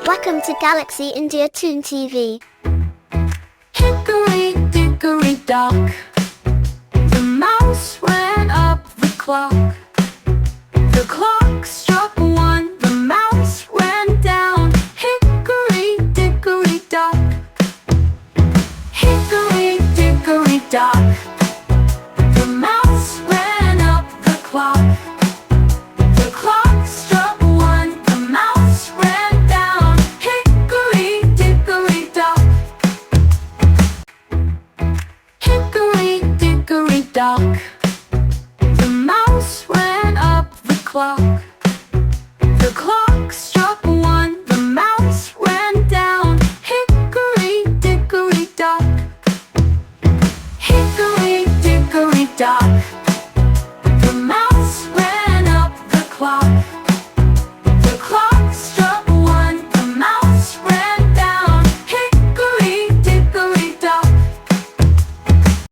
Welcome to Galaxy India Toon TV. Hickory Dickory Dock, the mouse ran up the clock. The clock struck 1.